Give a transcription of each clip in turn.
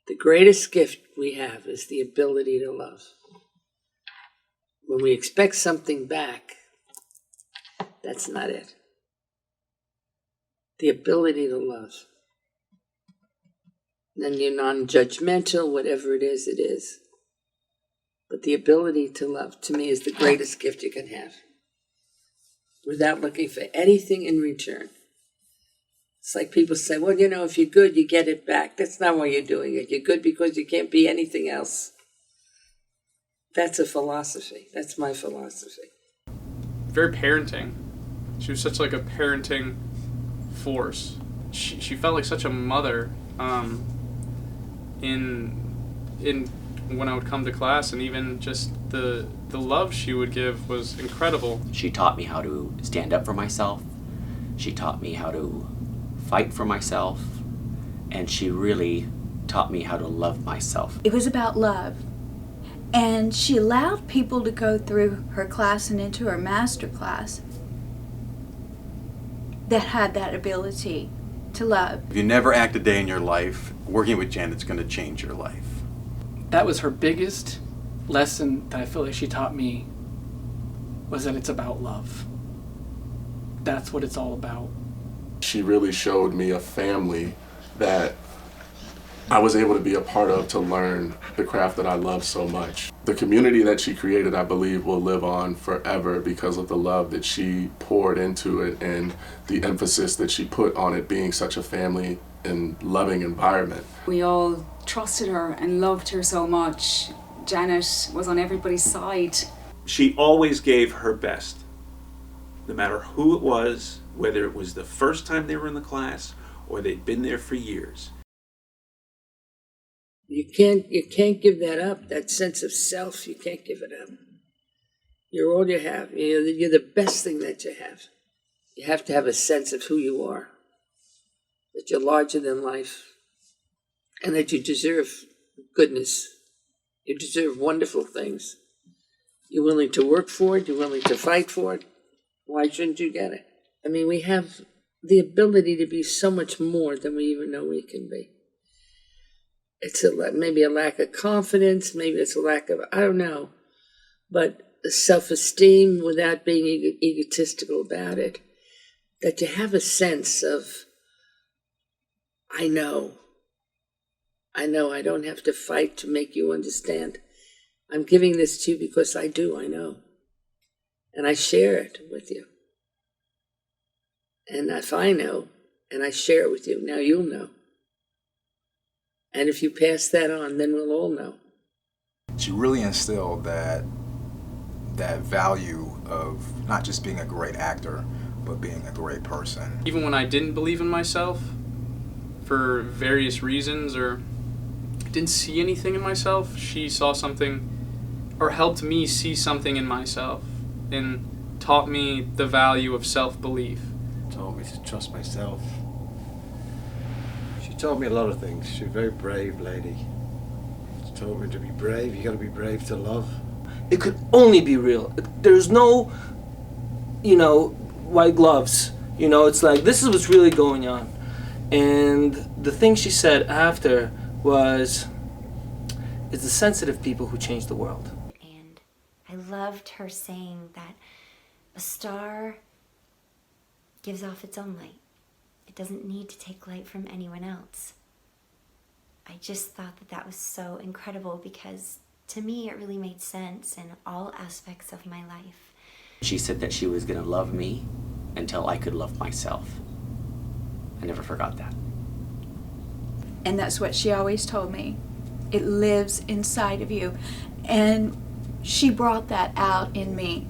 The greatest gift we have is the ability to love. When we expect something back, that's not it. The ability to love. Then you're non-judgmental, whatever it is, it is. But the ability to love, to me, is the greatest gift you can have, without looking for anything in return. It's like people say, well, if you're good, you get it back. That's not why you're doing it. You're good because you can't be anything else. That's a philosophy. That's my philosophy. Very parenting. She was such like a parenting force. She felt like such a mother in when I would come to class, and even just the love she would give was incredible. She taught me how to stand up for myself. She taught me how to fight for myself, and she really taught me how to love myself. It was about love, and she allowed people to go through her class and into her master class that had that ability to love. If you never act a day in your life, working with Janet's going to change your life. That was her biggest lesson that I feel like she taught me, was that it's about love. That's what it's all about. She really showed me a family that I was able to be a part of, to learn the craft that I love so much. The community that she created, I believe, will live on forever because of the love that she poured into it and the emphasis that she put on it being such a family and loving environment. We all trusted her and loved her so much. Janet was on everybody's side. She always gave her best, no matter who it was, whether it was the first time they were in the class or they'd been there for years. You can't give that up, that sense of self. You can't give it up. You're all you have. You're the best thing that you have. You have to have a sense of who you are, that you're larger than life, and that you deserve goodness. You deserve wonderful things. You're willing to work for it. You're willing to fight for it. Why shouldn't you get it? I mean, we have the ability to be so much more than we even know we can be. It's maybe a lack of confidence, maybe it's a lack of, I don't know, but self-esteem without being egotistical about it, that you have a sense of, I know I don't have to fight to make you understand. I'm giving this to you because I know. And I share it with you. And if I know, and I share it with you, now you'll know. And if you pass that on, then we'll all know. She really instilled that value of not just being a great actor, but being a great person. Even when I didn't believe in myself for various reasons, or didn't see anything in myself, she saw something, or helped me see something in myself, and taught me the value of self-belief. Taught me to trust myself. She taught me a lot of things. She's a very brave lady. She taught me to be brave. You got to be brave to love. It could only be real. There's no, white gloves. It's like, this is what's really going on. And the thing she said after was, it's the sensitive people who change the world. And I loved her saying that a star gives off its own light. It doesn't need to take light from anyone else. I just thought that was so incredible, because to me it really made sense in all aspects of my life. She said that she was going to love me until I could love myself. I never forgot that. And that's what she always told me. It lives inside of you. And she brought that out in me.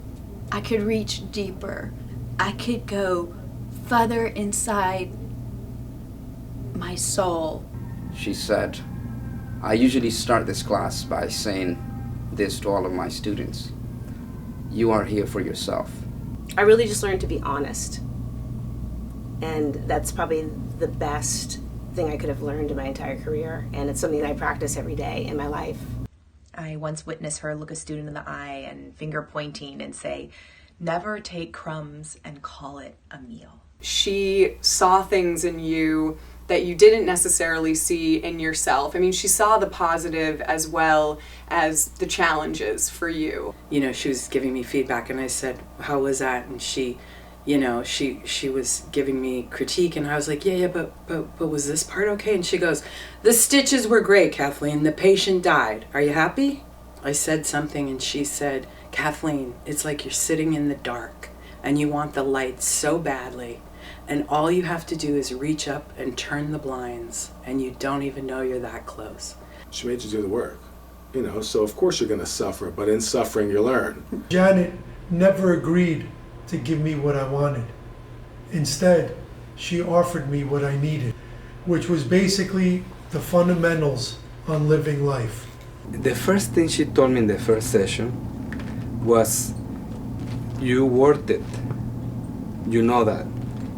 I could reach deeper. I could go further inside my soul. She said, I usually start this class by saying this to all of my students. You are here for yourself. I really just learned to be honest. And that's probably the best thing I could have learned in my entire career. And it's something that I practice every day in my life. I once witnessed her look a student in the eye and finger pointing and say, never take crumbs and call it a meal. She saw things in you that you didn't necessarily see in yourself? I mean, she saw the positive as well as the challenges for you. You know, she was giving me feedback, and I said, how was that? And she, you know, she was giving me critique, and I was like, yeah, but was this part okay? And she goes, the stitches were great, Kathleen. The patient died. Are you happy? I said something, and she said, Kathleen, it's like you're sitting in the dark, and you want the light so badly, and all you have to do is reach up and turn the blinds, and you don't even know you're that close. She made you do the work, you know, so of course you're going to suffer, but in suffering you learn. Janet never agreed to give me what I wanted. Instead, she offered me what I needed, which was basically the fundamentals on living life. The first thing she told me in the first session was, you worth it. You know that.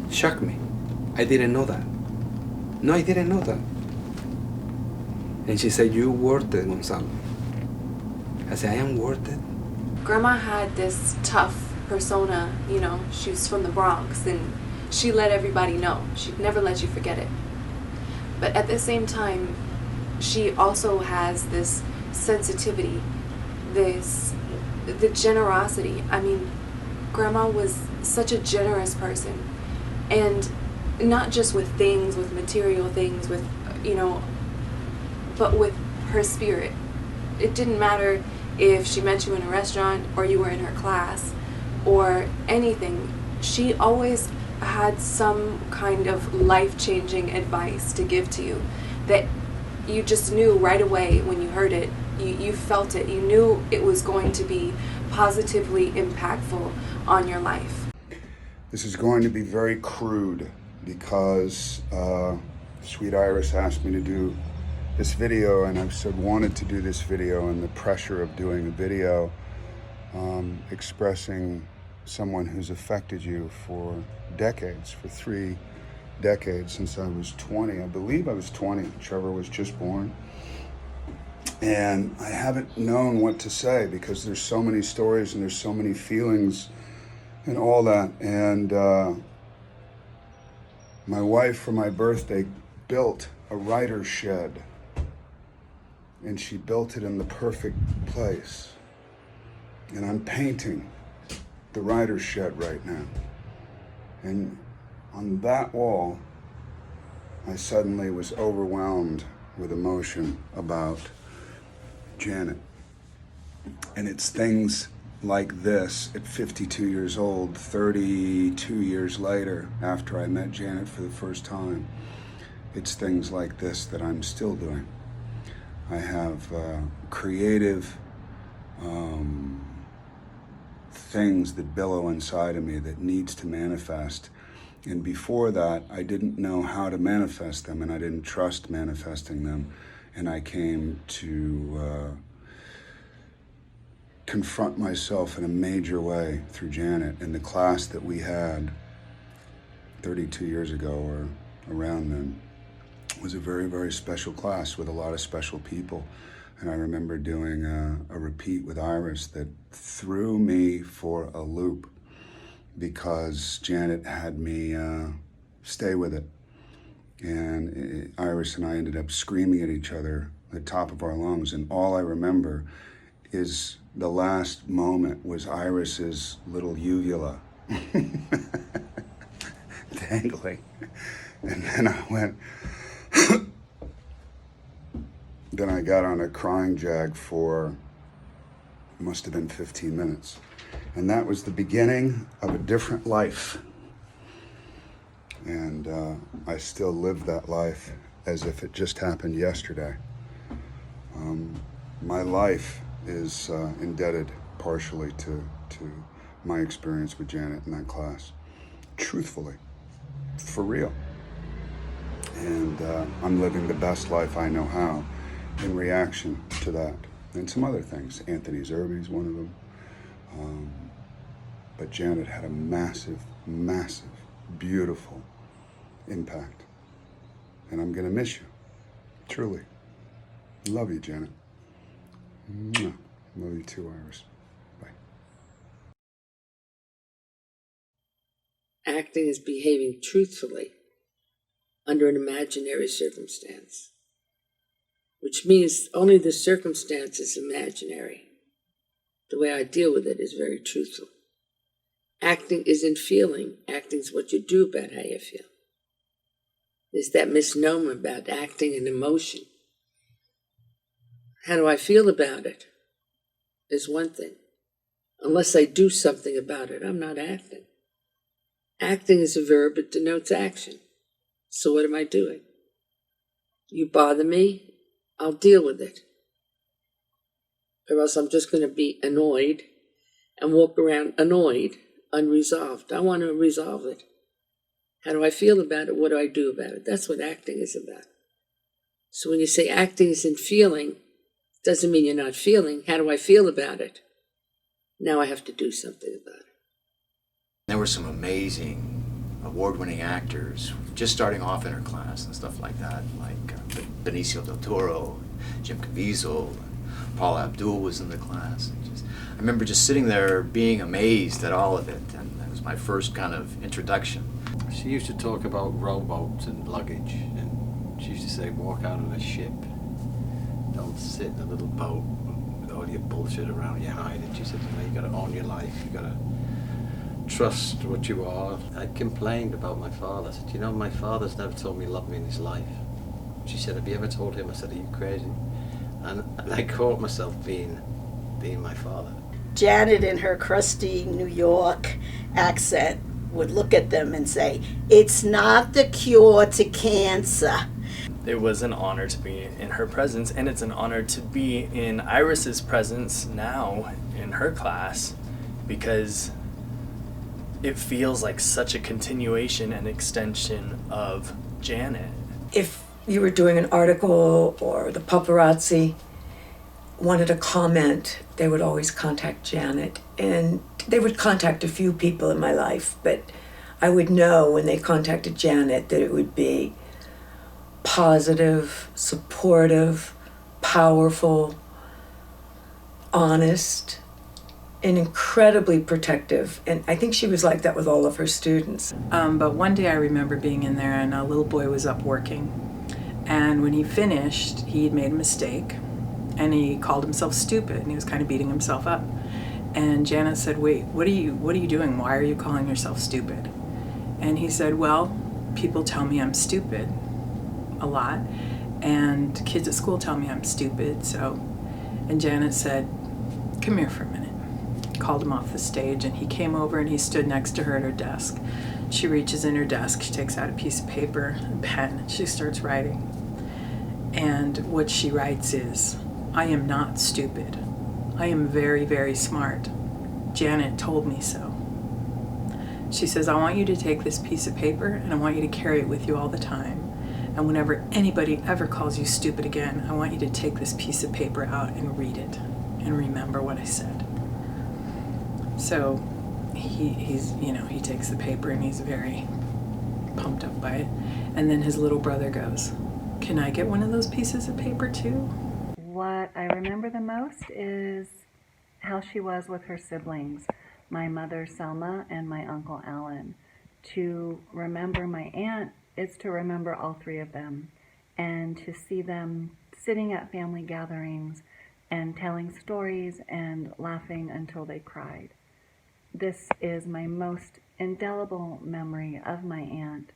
Shocked me. I didn't know that. No, I didn't know that. And she said, you worth it, Gonzalo. I said, I am worth it. Grandma had this tough persona, you know, she was from the Bronx, and she let everybody know. She'd never let you forget it. But at the same time, she also has this sensitivity, the generosity. I mean, Grandma was such a generous person, and not just with things, with material things, with, you know, but with her spirit. It didn't matter if she met you in a restaurant or you were in her class or anything. She always had some kind of life-changing advice to give to you that you just knew right away when you heard it. You felt it. You knew it was going to be positively impactful on your life. This is going to be very crude because Sweet Iris asked me to do this video, and I've wanted to do this video, and the pressure of doing a video expressing someone who's affected you for decades, for 3 decades, since I was 20. I believe I was 20. Trevor was just born. And I haven't known what to say because there's so many stories and there's so many feelings and all that. And my wife, for my birthday, built a writer's shed. And she built it in the perfect place. And I'm painting the writer's shed right now. And on that wall, I suddenly was overwhelmed with emotion about Janet. And it's things like this at 52 years old, 32 years later, after I met Janet for the first time. It's things like this that I'm still doing. I have creative things that billow inside of me that needs to manifest. And before that, I didn't know how to manifest them, and I didn't trust manifesting them. And I came to confront myself in a major way through Janet. And the class that we had 32 years ago or around then was a very, very special class with a lot of special people. And I remember doing a repeat with Iris that threw me for a loop because Janet had me stay with it. And Iris and I ended up screaming at each other at the top of our lungs. And all I remember is the last moment was Iris's little uvula dangling. And then I went, then I got on a crying jag for, must have been 15 minutes. And that was the beginning of a different life. And I still live that life as if it just happened yesterday. My life is indebted partially to my experience with Janet in that class. Truthfully, for real. And I'm living the best life I know how in reaction to that. And some other things. Anthony Zerbe's one of them. But Janet had a massive, massive, beautiful impact. And I'm gonna miss you, truly. Love you, Janet. Mwah. Love you too, Iris. Bye. Acting is behaving truthfully. under an imaginary circumstance, which means only the circumstance is imaginary. The way I deal with it is very truthful. Acting isn't feeling. Acting is what you do about how you feel. There's that misnomer about acting and emotion. How do I feel about it is one thing. Unless I do something about it, I'm not acting. Acting is a verb, it denotes action. So what am I doing? You bother me, I'll deal with it. Or else I'm just going to be annoyed and walk around annoyed, unresolved. I want to resolve it. How do I feel about it? What do I do about it? That's what acting is about. So when you say acting isn't feeling, doesn't mean you're not feeling. How do I feel about it? Now I have to do something about it. There were some amazing award-winning actors just starting off in her class and stuff like that, like Benicio del Toro, Jim Caviezel, Paul Abdul was in the class. I remember just sitting there being amazed at all of it, and that was my first kind of introduction. She used to talk about rowboats and luggage, and she used to say, walk out on a ship. Don't sit in a little boat with all your bullshit around your hide. And she said, you gotta own your life, you gotta trust what you are. I complained about my father. I said, my father's never told me he loved me in his life. She said, have you ever told him? I said, are you crazy? And I caught myself being my father. Janet, in her crusty New York accent, would look at them and say, it's not the cure to cancer. It was an honor to be in her presence, and it's an honor to be in Iris's presence now in her class, because it feels like such a continuation and extension of Janet. If you were doing an article or the paparazzi wanted a comment, they would always contact Janet. And they would contact a few people in my life, but I would know when they contacted Janet that it would be positive, supportive, powerful, honest, and incredibly protective. And I think she was like that with all of her students. But one day I remember being in there and a little boy was up working. And when he finished, he had made a mistake and he called himself stupid and he was kind of beating himself up. And Janet said, wait, what are you doing? Why are you calling yourself stupid? And he said, well, people tell me I'm stupid a lot, and kids at school tell me I'm stupid, so. And Janet said, come here for a minute. Called him off the stage, and he came over and he stood next to her at her desk. She reaches in her desk, she takes out a piece of paper, a pen, and she starts writing. And what she writes is, I am not stupid. I am very, very smart. Janet told me so. She says, I want you to take this piece of paper and I want you to carry it with you all the time. And whenever anybody ever calls you stupid again, I want you to take this piece of paper out and read it and remember what I said. So he takes the paper and he's very pumped up by it. And then his little brother goes, can I get one of those pieces of paper too? What I remember the most is how she was with her siblings, my mother Selma and my uncle Alan. To remember my aunt is to remember all three of them, and to see them sitting at family gatherings and telling stories and laughing until they cried. This is my most indelible memory of my aunt,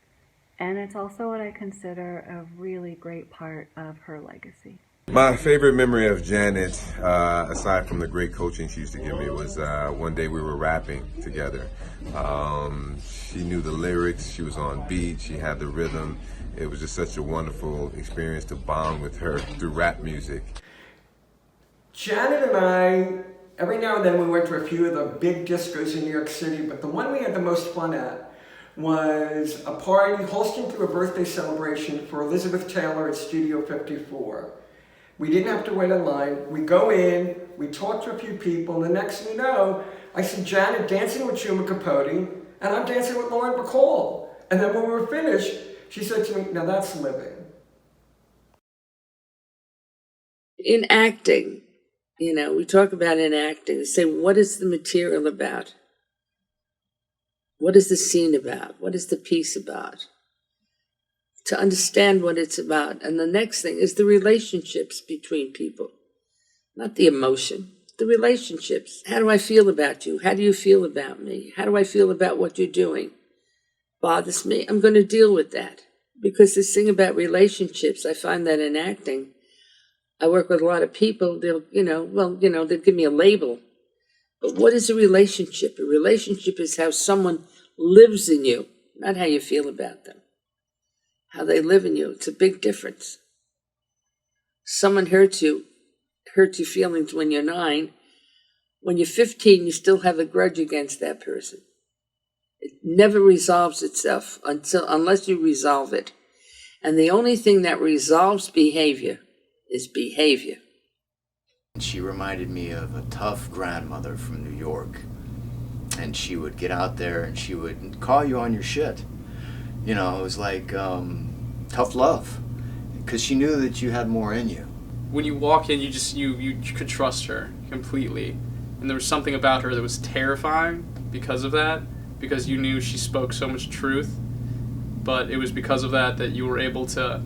and it's also what I consider a really great part of her legacy. My favorite memory of Janet, aside from the great coaching she used to give me, was one day we were rapping together. She knew the lyrics, she was on beat, she had the rhythm. It was just such a wonderful experience to bond with her through rap music. Janet and I, every now and then we went to a few of the big discos in New York City, but the one we had the most fun at was a party hosting through a birthday celebration for Elizabeth Taylor at Studio 54. We didn't have to wait in line. We go in, we talk to a few people, and the next thing you know, I see Janet dancing with Truman Capote, and I'm dancing with Lauren Bacall. And then when we were finished, she said to me, now that's living. In acting, we talk about in acting, say, what is the material about? What is the scene about? What is the piece about? to understand what it's about. And the next thing is the relationships between people, not the emotion, the relationships. How do I feel about you? How do you feel about me? How do I feel about what you're doing? Bothers me. I'm going to deal with that. Because this thing about relationships, I find that in acting, I work with a lot of people, they'll give me a label. But what is a relationship? A relationship is how someone lives in you, not how you feel about them. How they live in you. It's a big difference. Someone hurts your feelings when you're 9. When you're 15, you still have a grudge against that person. It never resolves itself unless you resolve it. And the only thing that resolves behavior is behavior. She reminded me of a tough grandmother from New York. And she would get out there and she would call you on your shit. You know, it was like tough love. Because she knew that you had more in you. When you walk in, you could trust her completely. And there was something about her that was terrifying because of that. Because you knew she spoke so much truth, but it was because of that you were able to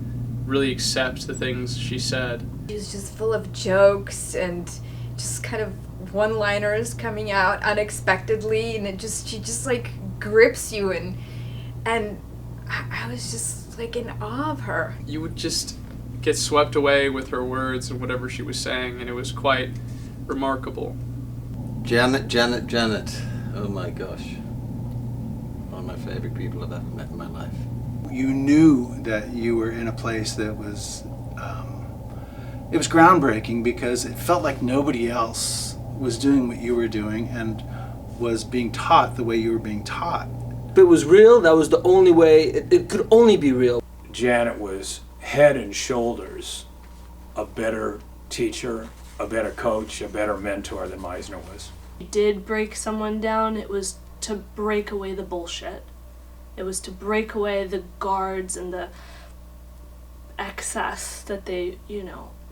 really accept the things she said. She was just full of jokes and just kind of one-liners coming out unexpectedly, and she just like grips you, and I was just like in awe of her. You would just get swept away with her words and whatever she was saying, and it was quite remarkable. Janet. Oh my gosh. One of my favorite people I've ever met in my life. You knew that you were in a place that was, it was groundbreaking because it felt like nobody else was doing what you were doing and was being taught the way you were being taught. If it was real, that was the only way, it could only be real. Janet was head and shoulders a better teacher, a better coach, a better mentor than Meisner was. If you did break someone down, it was to break away the bullshit. It was to break away the guards and the excess that they,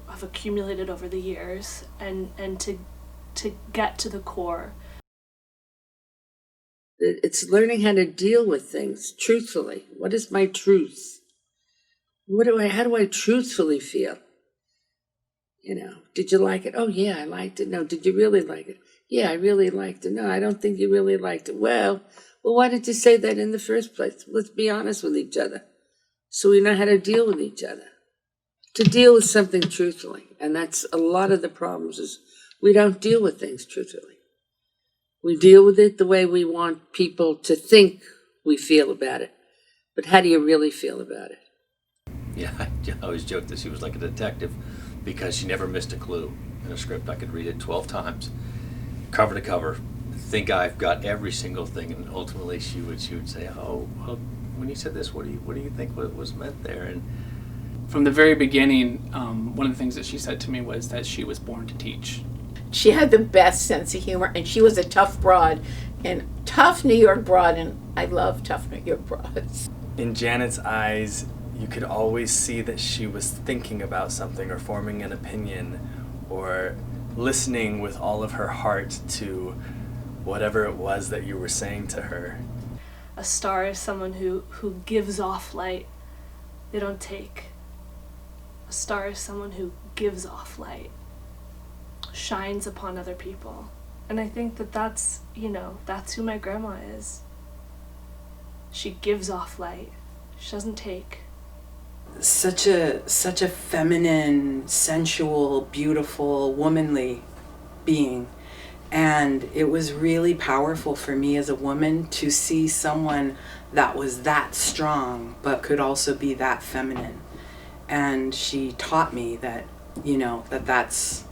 have accumulated over the years, and to get to the core. It's learning how to deal with things truthfully. What is my truth? How do I truthfully feel? Did you like it? Oh yeah, I liked it. No, did you really like it? Yeah, I really liked it. No, I don't think you really liked it. Well, why did you say that in the first place? Let's be honest with each other, so we know how to deal with each other. To deal with something truthfully, and that's a lot of the problems is we don't deal with things truthfully. We deal with it the way we want people to think we feel about it. But how do you really feel about it? Yeah, I always joked that she was like a detective because she never missed a clue in a script. I could read it 12 times, cover to cover, think I've got every single thing, and ultimately she would say, "Oh, well, when you said this, what do you think was meant there?" And from the very beginning, one of the things that she said to me was that she was born to teach. She had the best sense of humor, and she was a tough broad, and tough New York broad, and I love tough New York broads. In Janet's eyes, you could always see that she was thinking about something or forming an opinion or listening with all of her heart to whatever it was that you were saying to her. A star is someone who gives off light. They don't take. A star is someone who gives off light, shines upon other people. And I think that's who my grandma is. She gives off light. She doesn't take. Such a feminine, sensual, beautiful, womanly being. And it was really powerful for me as a woman to see someone that was that strong, but could also be that feminine. And she taught me that, that's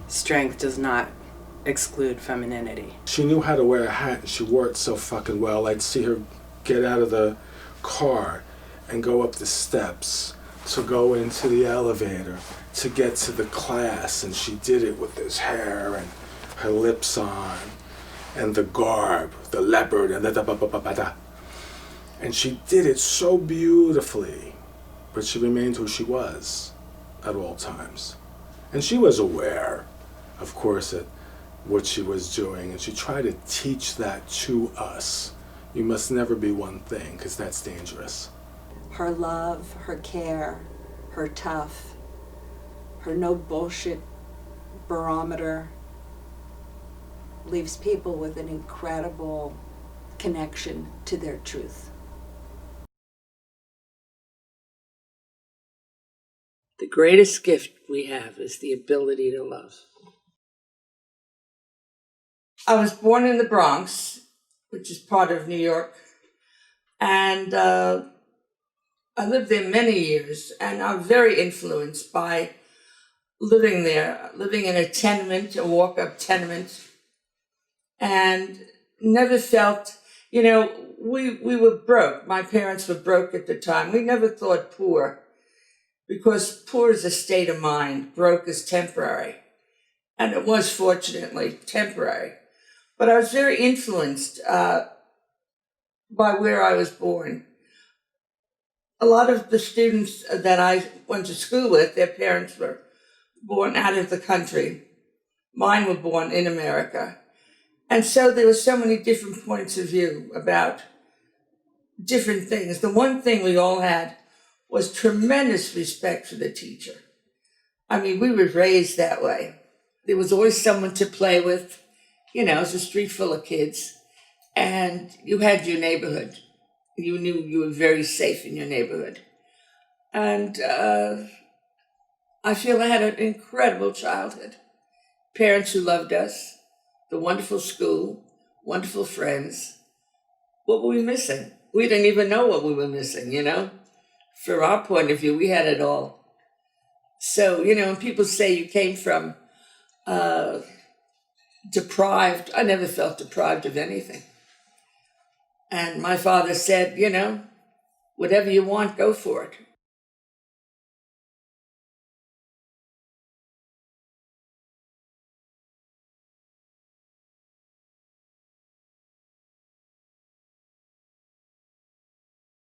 strength does not exclude femininity. She knew how to wear a hat, and she wore it so fucking well. I'd see her get out of the car and go up the steps to go into the elevator to get to the class, and she did it with this hair and her lips on and the garb, the leopard, and da-da-ba-ba-ba-da. And she did it so beautifully, but she remained who she was at all times. And she was aware, of course, at what she was doing, and she tried to teach that to us. You must never be one thing, because that's dangerous. Her love, her care, her tough, her no bullshit barometer leaves people with an incredible connection to their truth. The greatest gift we have is the ability to love. I was born in the Bronx, which is part of New York, and I lived there many years, and I'm very influenced by living there, living in a tenement, a walk-up tenement, and never felt, we were broke. My parents were broke at the time. We never thought poor, because poor is a state of mind, broke is temporary. And it was fortunately temporary. But I was very influenced by where I was born. A lot of the students that I went to school with, their parents were born out of the country. Mine were born in America. And so there were so many different points of view about different things. The one thing we all had was tremendous respect for the teacher. I mean, we were raised that way. There was always someone to play with. It was a street full of kids. And you had your neighborhood. You knew you were very safe in your neighborhood. And I feel I had an incredible childhood. Parents who loved us, the wonderful school, wonderful friends. What were we missing? We didn't even know what we were missing, From our point of view, we had it all. So, when people say you came from deprived, I never felt deprived of anything. And my father said, whatever you want, go for it.